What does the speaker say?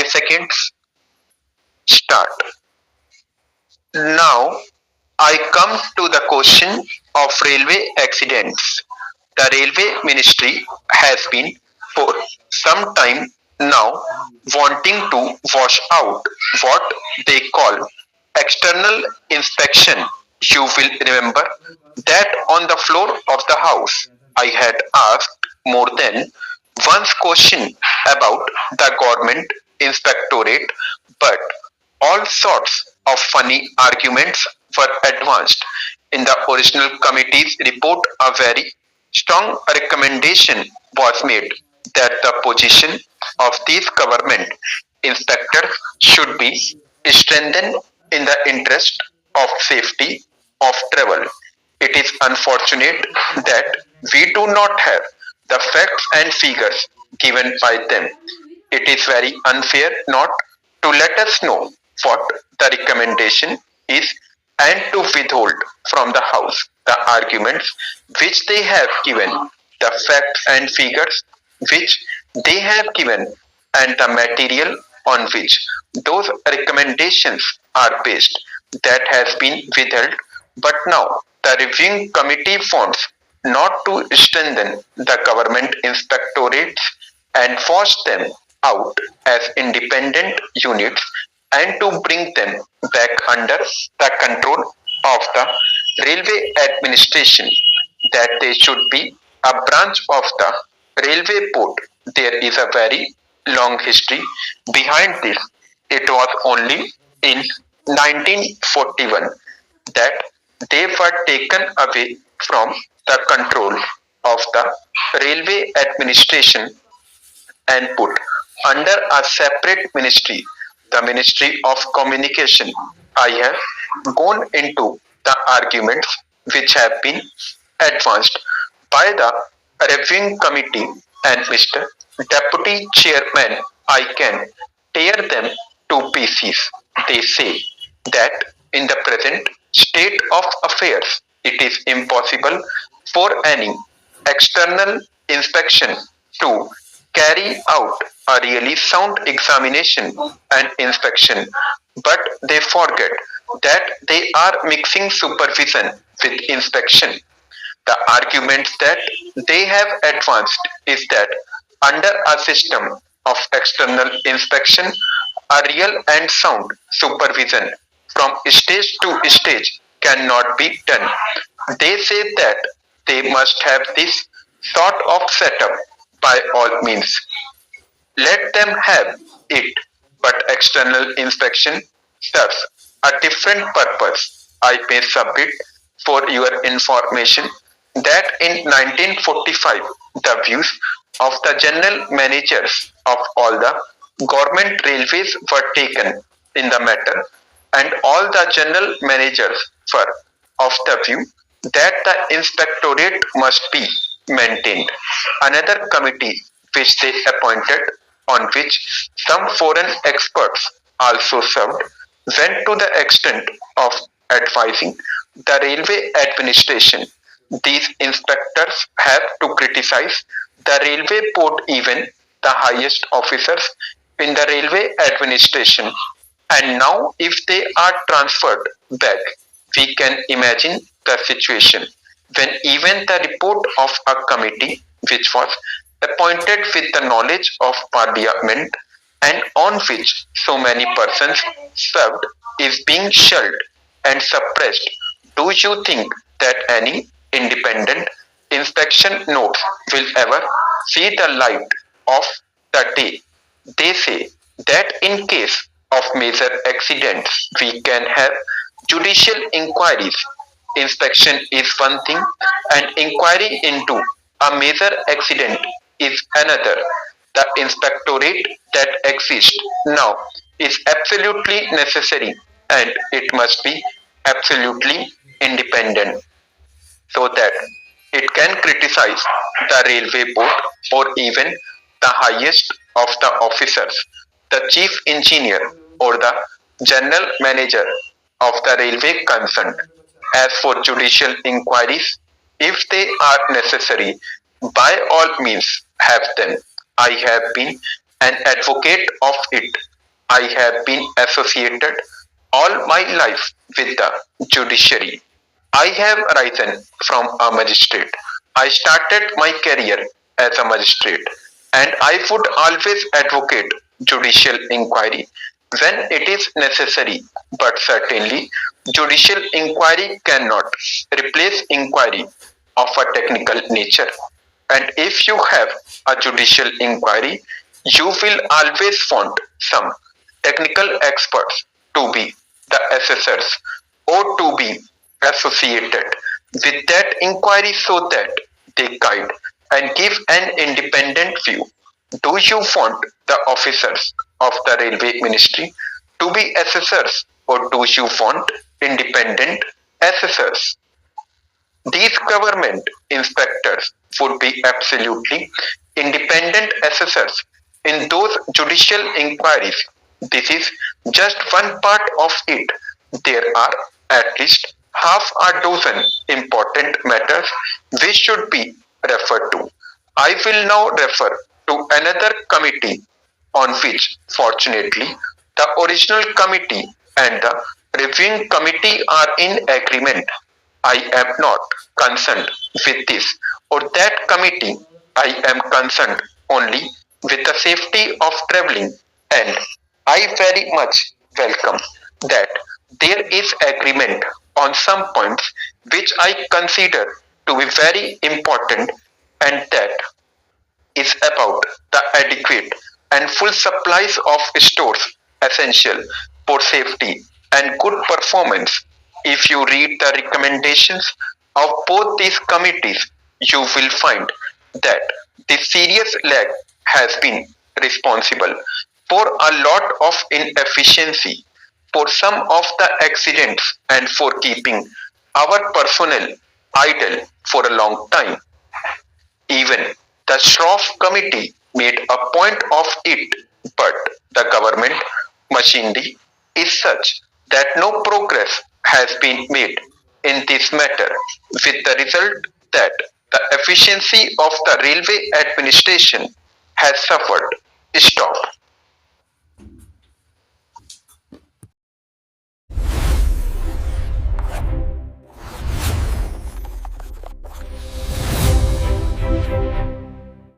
5 seconds. Start. Now I come to the question of railway accidents. The Railway Ministry has been for some time now wanting to wash out what they call external inspection. You will remember that on the floor of the house I had asked more than once question about the government inspectorate, but all sorts of funny arguments were advanced. In the original committee's report, a very strong recommendation was made that the position of these government inspectors should be strengthened in the interest of safety of travel. It is unfortunate that we do not have the facts and figures given by them. It is very unfair not to let us know what the recommendation is and to withhold from the House the arguments which they have given, the facts and figures which they have given, and the material on which those recommendations are based. That has been withheld, but now the reviewing committee wants not to strengthen the government inspectorates and force them out as independent units and to bring them back under the control of the railway administration, that they should be a branch of the railway board. There is a very long history behind this. It was only in 1941 that they were taken away from the control of the railway administration and put under a separate ministry, the Ministry of Communication. I have gone into the arguments which have been advanced by the reviewing committee and Mr. Deputy Chairman. I can tear them to pieces. They say that in the present state of affairs, it is impossible for any external inspection to carry out a really sound examination and inspection, but they forget that they are mixing supervision with inspection. The arguments that they have advanced is that under a system of external inspection, a real and sound supervision from stage to stage cannot be done. They say that they must have this sort of setup by all means. Let them have it, but external inspection serves a different purpose. I may submit for your information that in 1945 the views of the general managers of all the government railways were taken in the matter, and all the general managers were of the view that the inspectorate must be maintained. Another committee which they appointed, on which some foreign experts also served, went to the extent of advising the railway administration. These inspectors have to criticize the railway board, even the highest officers in the railway administration. And now, if they are transferred back, we can imagine the situation when even the report of a committee which was appointed with the knowledge of parliament and on which so many persons served is being shelved and suppressed. Do you think that any independent inspection notes will ever see the light of the day? They say that in case of major accidents, we can have judicial inquiries. Inspection is one thing, and inquiry into a major accident is another. The inspectorate that exists now is absolutely necessary and it must be absolutely independent so that it can criticize the railway board or even the highest of the officers, the chief engineer or the general manager of the railway concerned. As for judicial inquiries, if they are necessary, by all means have them. I have been an advocate of it I have been associated all my life with the judiciary. I have risen from a magistrate. I started my career as a magistrate, and I would always advocate judicial inquiry when it is necessary, but certainly judicial inquiry cannot replace inquiry of a technical nature. And if you have a judicial inquiry, you will always want some technical experts to be the assessors or to be associated with that inquiry so that they guide and give an independent view. Do you want the officers of the railway ministry to be assessors or do you want independent assessors? These government inspectors would be absolutely independent assessors in those judicial inquiries. This is just one part of it. There are at least half a dozen important matters which should be referred to. I will now refer to another committee on which, fortunately, the original committee and the reviewing committee are in agreement. I am not concerned with this or that committee. I am concerned only with the safety of traveling, and I very much welcome that there is agreement on some points which I consider to be very important, and that is about the adequate and full supplies of stores essential for safety and good performance. If you read the recommendations of both these committees, you will find that the serious lag has been responsible for a lot of inefficiency, for some of the accidents, and for keeping our personnel idle for a long time. Even the Shroff Committee made a point of it, but the government machinery is such that no progress has been made in this matter, with the result that the efficiency of the railway administration has suffered. Stop.